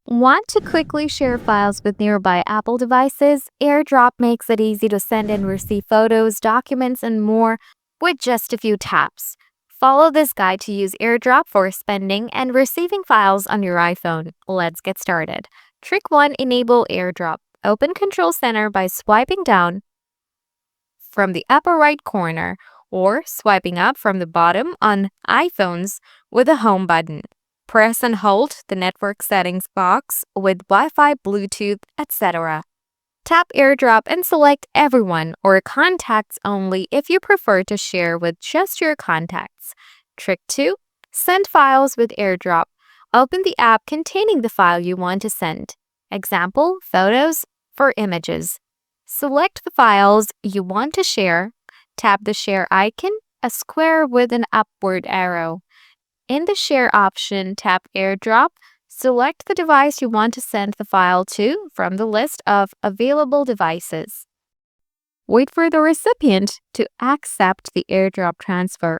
Want to quickly share files with nearby Apple devices? AirDrop makes it easy to send and receive photos, documents, and more with just a few taps. Follow this guide to use AirDrop for sending and receiving files on your iPhone. Let's get started. Trick 1. Enable AirDrop. Open Control Center by swiping down from the upper right corner or swiping up from the bottom on iPhones with the Home button. Press and hold the network settings box with Wi-Fi, Bluetooth, etc. Tap AirDrop and select Everyone or Contacts Only if you prefer to share with just your contacts. Trick 2. Send files with AirDrop. Open the app containing the file you want to send. Example, photos for images. Select the files you want to share. Tap the share icon, a square with an upward arrow. In the Share option, tap AirDrop. Select the device you want to send the file to from the list of available devices. Wait for the recipient to accept the AirDrop transfer.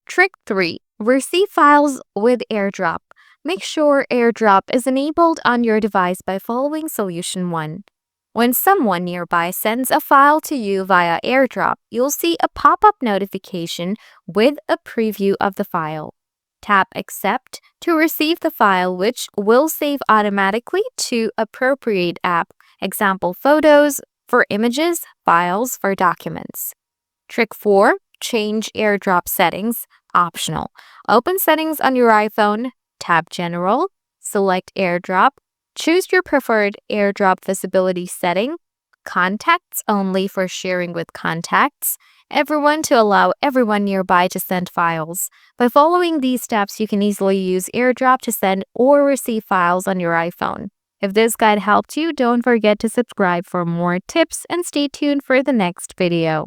Trick 3. Receive files with AirDrop. Make sure AirDrop is enabled on your device by following Solution 1. When someone nearby sends a file to you via AirDrop, you'll see a pop-up notification with a preview of the file. Tap Accept to receive the file, which will save automatically to appropriate app. Example, photos for images, files for documents. Trick 4. Change AirDrop settings. Optional. Open Settings on your iPhone, tap General, select AirDrop, choose your preferred AirDrop visibility setting, Contacts Only for sharing with contacts, Everyone to allow everyone nearby to send files. By following these steps, you can easily use AirDrop to send or receive files on your iPhone. If this guide helped you, don't forget to subscribe for more tips and stay tuned for the next video.